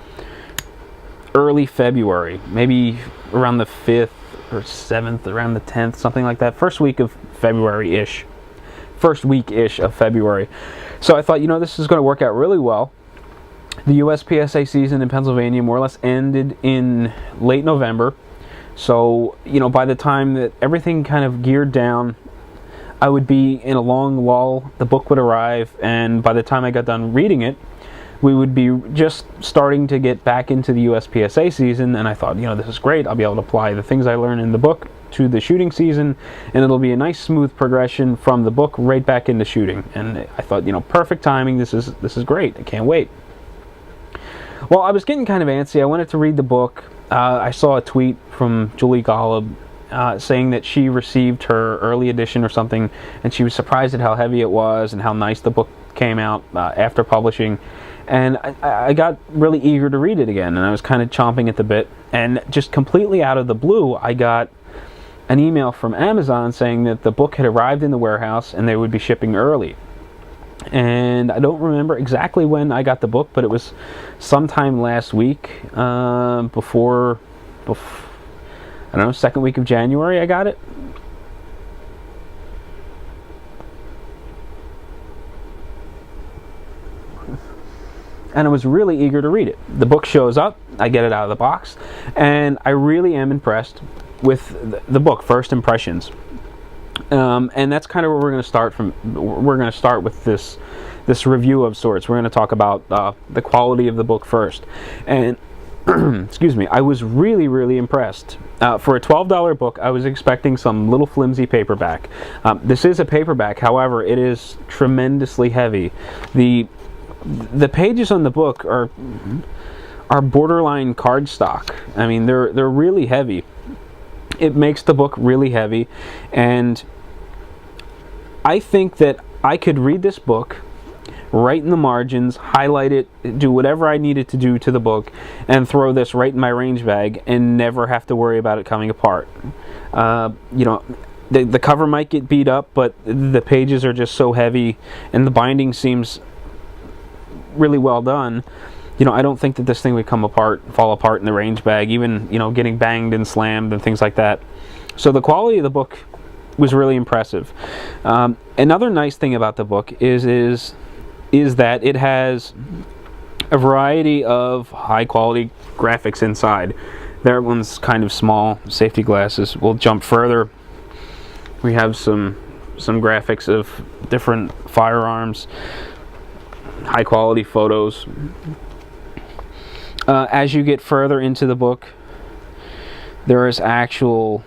early February, maybe around the 5th or 7th, around the 10th, something like that. First week of February-ish. First week-ish of February. So I thought, this is going to work out really well. The USPSA season in Pennsylvania more or less ended in late November. So, by the time that everything kind of geared down, I would be in a long lull, the book would arrive, and by the time I got done reading it, we would be just starting to get back into the USPSA season, and I thought, this is great. I'll be able to apply the things I learned in the book to the shooting season, and it'll be a nice smooth progression from the book right back into shooting. And I thought, perfect timing. This is great. I can't wait. Well, I was getting kind of antsy. I wanted to read the book. I saw a tweet from Julie Gollub saying that she received her early edition or something, and she was surprised at how heavy it was and how nice the book came out after publishing. And I got really eager to read it again, and I was kind of chomping at the bit. And just completely out of the blue, I got an email from Amazon saying that the book had arrived in the warehouse and they would be shipping early. And I don't remember exactly when I got the book, but it was sometime last week, before I don't know, second week of January I got it. And I was really eager to read it. The book shows up, I get it out of the box, and I really am impressed with the book, First Impressions. And that's kind of where we're going to start from. We're going to start with this review of sorts. We're going to talk about the quality of the book first. And excuse me, I was really, really impressed. For a $12 book, I was expecting some little flimsy paperback. This is a paperback, however, it is tremendously heavy. The pages on the book are borderline cardstock. I mean, they're really heavy. It makes the book really heavy, and I think that I could read this book right in the margins, highlight it, do whatever I needed to do to the book, and throw this right in my range bag and never have to worry about it coming apart. The cover might get beat up, but the pages are just so heavy and the binding seems really well done. I don't think that this thing would fall apart in the range bag, even, getting banged and slammed and things like that. So the quality of the book was really impressive. Another nice thing about the book is that it has a variety of high quality graphics inside. That one's kind of small, safety glasses. We'll jump further. We have some graphics of different firearms, high quality photos. As you get further into the book, there is actual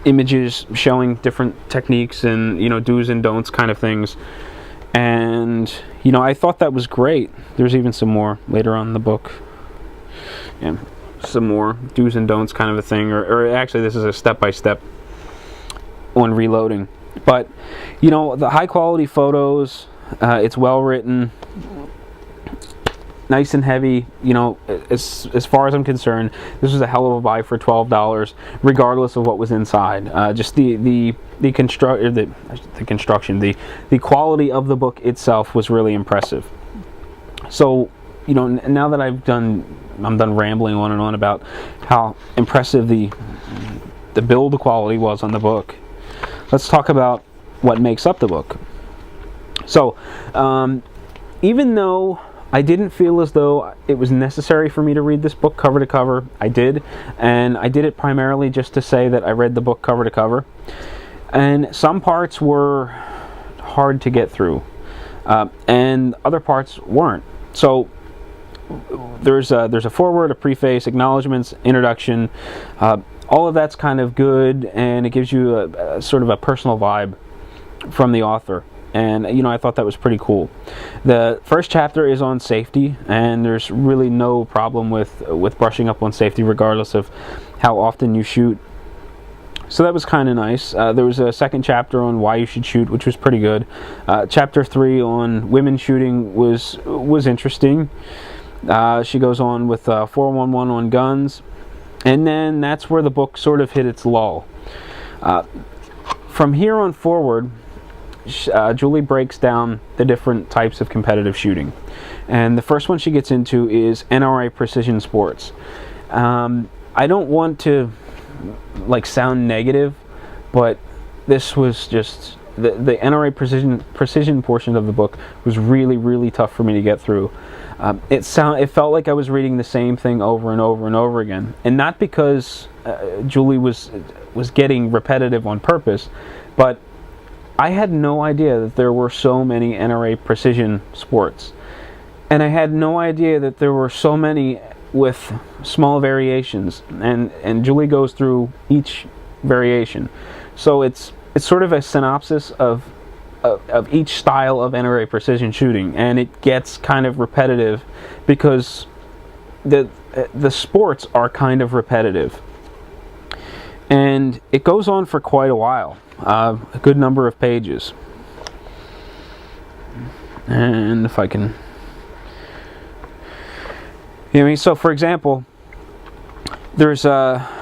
images showing different techniques and do's and don'ts kind of things, and I thought that was great. There's even some more later on in the book, and some more do's and don'ts kind of a thing, or actually this is a step-by-step on reloading. But the high quality photos, it's well written, nice and heavy. As far as I'm concerned, this was a hell of a buy for $12, regardless of what was inside. Just the construction, the quality of the book itself was really impressive. So, now that I'm done rambling on and on about how impressive the build quality was on the book, let's talk about what makes up the book. So, even though I didn't feel as though it was necessary for me to read this book cover to cover, I did, and I did it primarily just to say that I read the book cover to cover. And some parts were hard to get through, and other parts weren't. So there's a foreword, a preface, acknowledgments, introduction. All of that's kind of good, and it gives you a sort of a personal vibe from the author. And I thought that was pretty cool. The first chapter is on safety, and there's really no problem with brushing up on safety, regardless of how often you shoot. So that was kind of nice. There was a second chapter on why you should shoot, which was pretty good. Chapter 3 on women shooting was interesting. She goes on with 411 on guns, and then that's where the book sort of hit its lull. From here on forward, Julie breaks down the different types of competitive shooting, and the first one she gets into is NRA Precision Sports. I don't want to sound negative, but this was just the NRA precision portion of the book was really, really tough for me to get through. It felt like I was reading the same thing over and over and over again, and not because Julie was getting repetitive on purpose, but I had no idea that there were so many NRA Precision Sports, and I had no idea that there were so many with small variations, and Julie goes through each variation. So it's sort of a synopsis of each style of NRA precision shooting, and it gets kind of repetitive because the sports are kind of repetitive, and it goes on for quite a while, a good number of pages. And if I can, so for example, there's a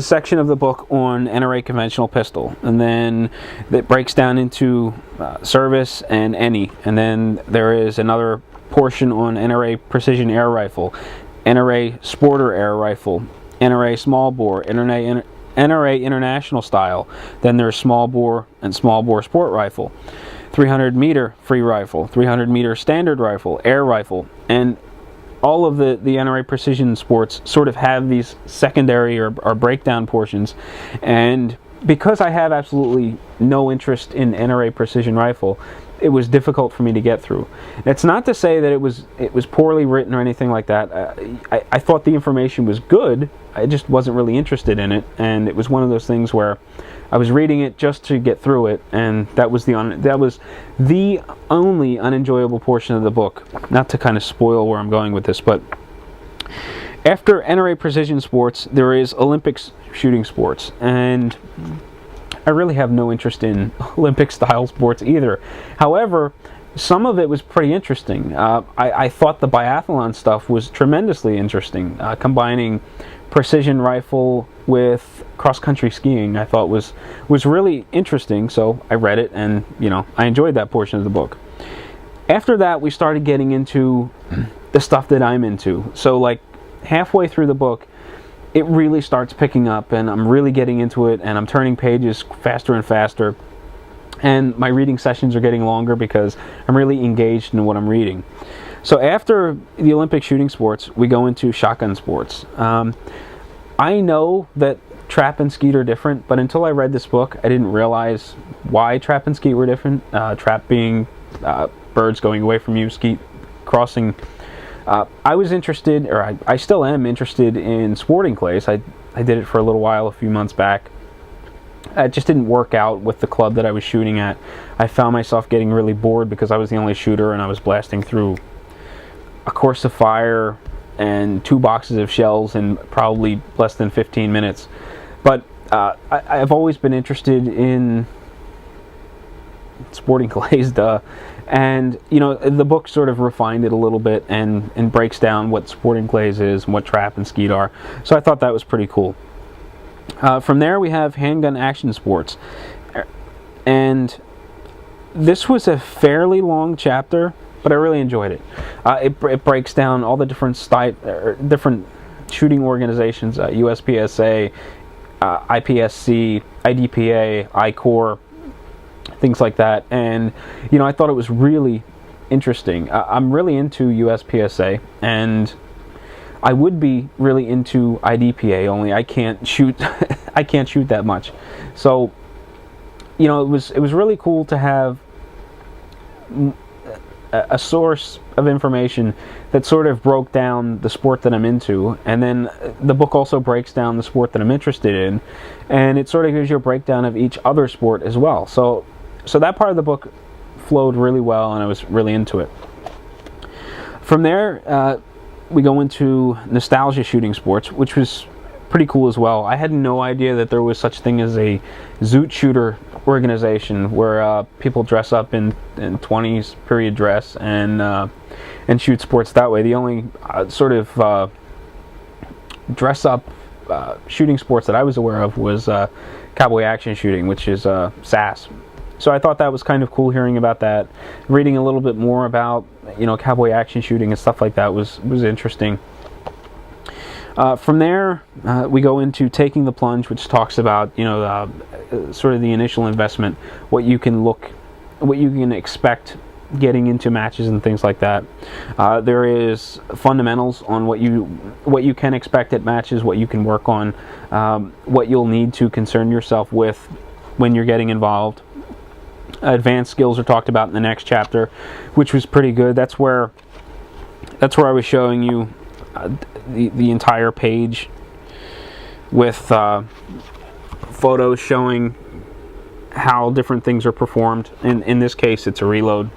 section of the book on NRA conventional pistol, and then it breaks down into service and any, and then there is another portion on NRA precision air rifle, NRA sporter air rifle, NRA small bore, NRA international style. Then there's small bore and small bore sport rifle, 300 meter free rifle, 300 meter standard rifle, air rifle, and all of the NRA Precision Sports sort of have these secondary or breakdown portions. And because I have absolutely no interest in NRA Precision Rifle, it was difficult for me to get through. It's not to say that it was poorly written or anything like that. I thought the information was good. I just wasn't really interested in it, and it was one of those things where I was reading it just to get through it, and that was the only unenjoyable portion of the book. Not to kind of spoil where I'm going with this, but after NRA Precision Sports, there is Olympics shooting sports, and I really have no interest in Olympic style sports either. However, some of it was pretty interesting. I thought the biathlon stuff was tremendously interesting, combining precision rifle with cross-country skiing. I thought was really interesting, so I read it, and I enjoyed that portion of the book. After that, we started getting into the stuff that I'm into. So like halfway through the book, it really starts picking up, and I'm really getting into it, and I'm turning pages faster and faster, and my reading sessions are getting longer because I'm really engaged in what I'm reading. So after the Olympic shooting sports, we go into shotgun sports. I know that trap and skeet are different, but until I read this book, I didn't realize why trap and skeet were different. Trap being birds going away from you, skeet crossing. I was interested, or I still am interested in sporting clays. I did it for a little while, a few months back. It just didn't work out with the club that I was shooting at. I found myself getting really bored because I was the only shooter, and I was blasting through a course of fire and 2 boxes of shells in probably less than 15 minutes. But I've always been interested in sporting clays, and the book sort of refined it a little bit and breaks down what sporting clays is and what trap and skeet are. So I thought that was pretty cool. From there we have handgun action sports, and this was a fairly long chapter, but I really enjoyed it. It breaks down all the different different shooting organizations, USPSA, IPSC, IDPA, ICOR, things like that. And I thought it was really interesting. I'm really into USPSA, and I would be really into IDPA, only I can't shoot I can't shoot that much. So it was really cool to have a source of information that sort of broke down the sport that I'm into, and then the book also breaks down the sport that I'm interested in, and it sort of gives you a breakdown of each other sport as well. So that part of the book flowed really well, and I was really into it. From there, we go into nostalgia shooting sports, which was pretty cool as well. I had no idea that there was such thing as a zoot shooter organization where people dress up in 20s period dress and shoot sports that way. The only sort of dress up shooting sports that I was aware of was cowboy action shooting, which is SAS. So I thought that was kind of cool hearing about that. Reading a little bit more about cowboy action shooting and stuff like that was interesting. From there, we go into Taking the Plunge, which talks about sort of the initial investment, what you can expect getting into matches and things like that. There is fundamentals on what you can expect at matches, what you can work on, what you'll need to concern yourself with when you're getting involved. Advanced skills are talked about in the next chapter, which was pretty good. That's where I was showing you the entire page with photos showing how different things are performed. In this case, it's a reload.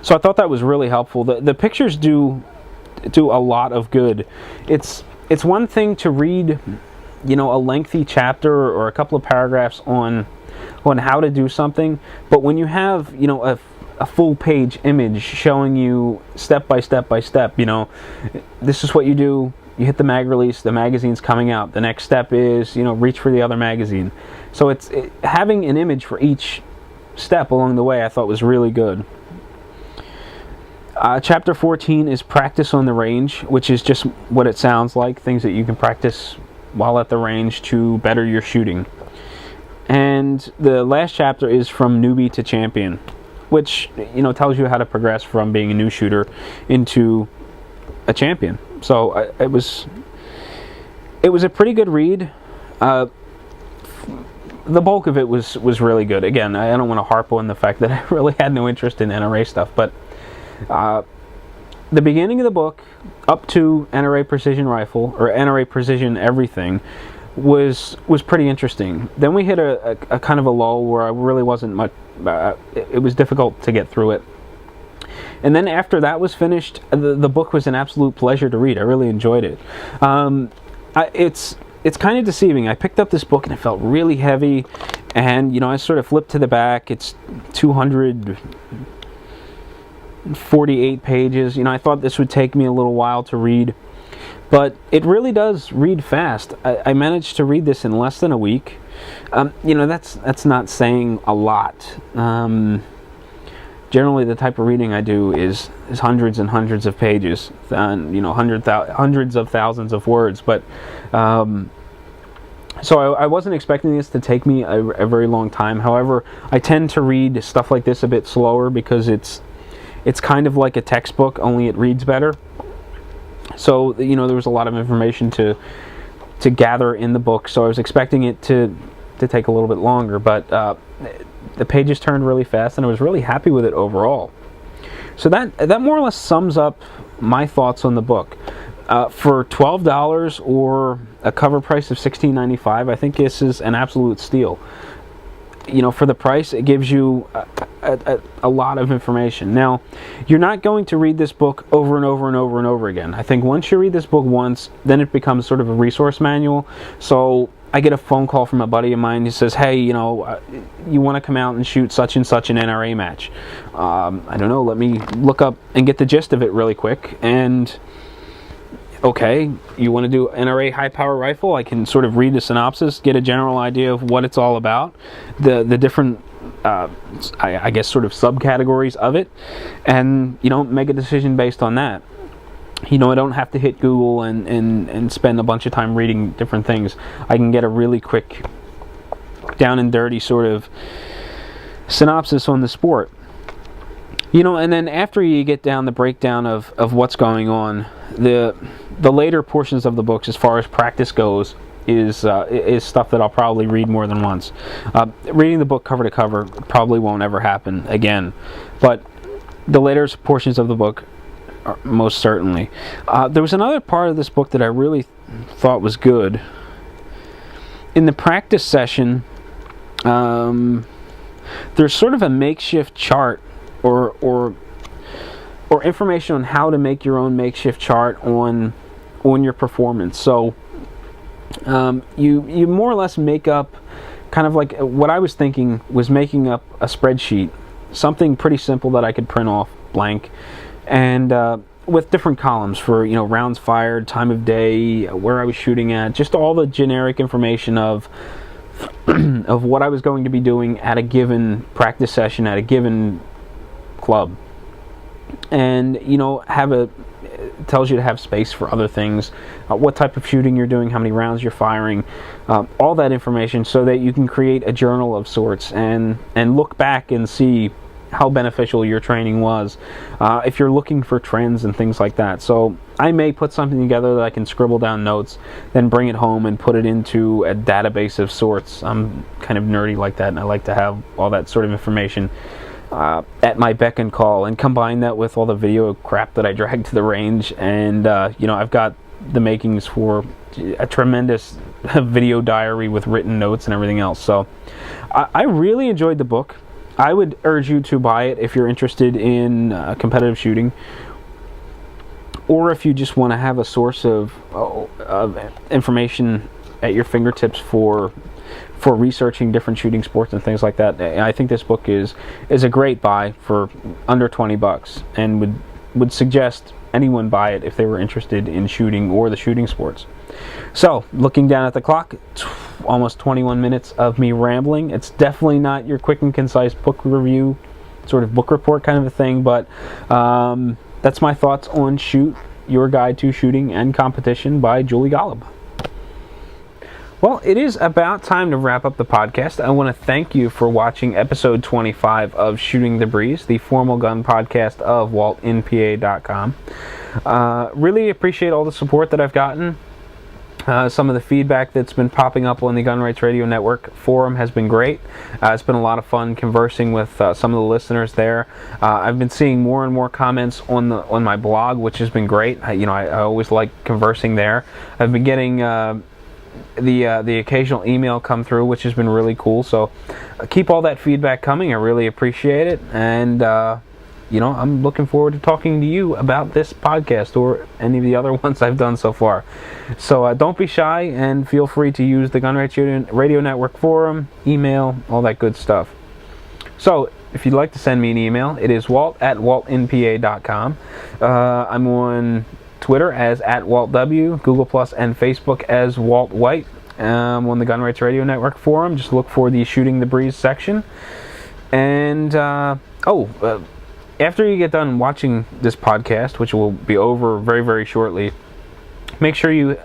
So I thought that was really helpful. The pictures do a lot of good. It's one thing to read, a lengthy chapter or a couple of paragraphs on how to do something, but when you have a full page image showing you step by step by step, this is what you do. You hit the mag release, the magazine's coming out. The next step is reach for the other magazine. So having an image for each step along the way I thought was really good. Chapter 14 is practice on the range, which is just what it sounds like, things that you can practice while at the range to better your shooting. And the last chapter is from newbie to champion, which tells you how to progress from being a new shooter into a champion. So it was a pretty good read. The bulk of it was really good. Again, I don't want to harp on the fact that I really had no interest in NRA stuff, but the beginning of the book up to NRA Precision Rifle or NRA Precision Everything was pretty interesting. Then we hit a kind of a lull where I really wasn't much. It was difficult to get through it. And then after that was finished, the book was an absolute pleasure to read. I really enjoyed it. It's it's kind of deceiving. I picked up this book and it felt really heavy, and I sort of flipped to the back. It's 248 pages. I thought this would take me a little while to read, but it really does read fast. I managed to read this in less than a week. That's not saying a lot. Generally, the type of reading I do is hundreds and hundreds of pages, and hundreds of thousands of words. But so I wasn't expecting this to take me a very long time. However, I tend to read stuff like this a bit slower because it's kind of like a textbook, only it reads better. So there was a lot of information to gather in the book. So I was expecting it to take a little bit longer, but the pages turned really fast, and I was really happy with it overall. So that more or less sums up my thoughts on the book. For $12 or a cover price of $16.95, I think this is an absolute steal. For the price, it gives you a lot of information. Now, you're not going to read this book over and over and over and over again. I think once you read this book once, then it becomes sort of a resource manual. So I get a phone call from a buddy of mine who says, hey, you want to come out and shoot such and such an NRA match. I don't know, let me look up and get the gist of it really quick. And okay, you want to do NRA high power rifle? I can sort of read the synopsis, get a general idea of what it's all about, the different I guess sort of subcategories of it, and make a decision based on that. I don't have to hit Google and spend a bunch of time reading different things. I can get a really quick, down and dirty sort of synopsis on the sport. And then after you get down the breakdown of what's going on, the later portions of the books, as far as practice goes, is stuff that I'll probably read more than once. Reading the book cover to cover probably won't ever happen again, but the later portions of the book, most certainly. There was another part of this book that I really thought was good. In the practice session, there's sort of a makeshift chart or information on how to make your own makeshift chart on your performance. So you more or less make up, kind of like what I was thinking was making up a spreadsheet, something pretty simple that I could print off blank, and with different columns for rounds fired, time of day, where I was shooting at, just all the generic information of of what I was going to be doing at a given practice session at a given club. And it tells you to have space for other things, what type of shooting you're doing, how many rounds you're firing, all that information, so that you can create a journal of sorts and look back and see how beneficial your training was, if you're looking for trends and things like that. So I may put something together that I can scribble down notes, then bring it home and put it into a database of sorts. I'm kind of nerdy like that, and I like to have all that sort of information at my beck and call, and combine that with all the video crap that I drag to the range, and I've got the makings for a tremendous video diary with written notes and everything else. So I really enjoyed the book. I would urge you to buy it if you're interested in competitive shooting, or if you just want to have a source of information at your fingertips for researching different shooting sports and things like that. I think this book is a great buy for under $20, and would suggest anyone buy it if they were interested in shooting or the shooting sports. So, looking down at the clock, almost 21 minutes of me rambling. It's definitely not your quick and concise book review, sort of book report kind of a thing, but that's my thoughts on Shoot, Your Guide to Shooting and Competition by Julie Golub. Well, it is about time to wrap up the podcast. I want to thank you for watching episode 25 of Shooting the Breeze, the formal gun podcast of WaltNPA.com. Really appreciate all the support that I've gotten. Some of the feedback that's been popping up on the Gun Rights Radio Network forum has been great. It's been a lot of fun conversing with some of the listeners there. I've been seeing more and more comments on my blog, which has been great. I always like conversing there. I've been getting the occasional email come through, which has been really cool. So keep all that feedback coming. I really appreciate it. And I'm looking forward to talking to you about this podcast or any of the other ones I've done so far. So don't be shy, and feel free to use the Gun Rights Radio Network forum, email, all that good stuff. So if you'd like to send me an email, it is walt@waltnpa.com. I'm on Twitter as @WaltW, Google Plus and Facebook as Walt White. On the Gun Rights Radio Network forum, just look for the Shooting the Breeze section. And after you get done watching this podcast, which will be over very, very shortly, make sure you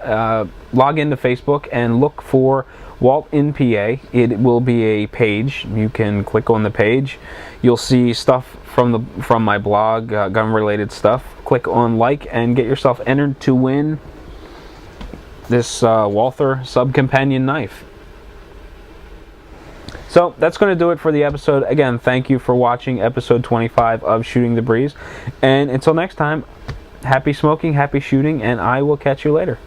log into Facebook and look for Walt in PA. It will be a page. You can click on the page. You'll see stuff from my blog, gun-related stuff. Click on like and get yourself entered to win this Walther Sub Companion Knife. So that's going to do it for the episode. Again, thank you for watching episode 25 of Shooting the Breeze. And until next time, happy smoking, happy shooting, and I will catch you later.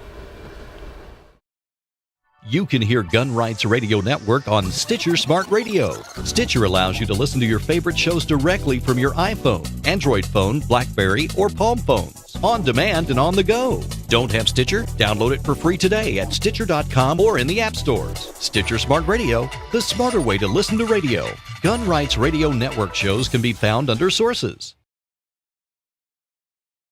You can hear Gun Rights Radio Network on Stitcher Smart Radio. Stitcher allows you to listen to your favorite shows directly from your iPhone, Android phone, BlackBerry, or Palm phones, on demand and on the go. Don't have Stitcher? Download it for free today at Stitcher.com or in the app stores. Stitcher Smart Radio, the smarter way to listen to radio. Gun Rights Radio Network shows can be found under Sources.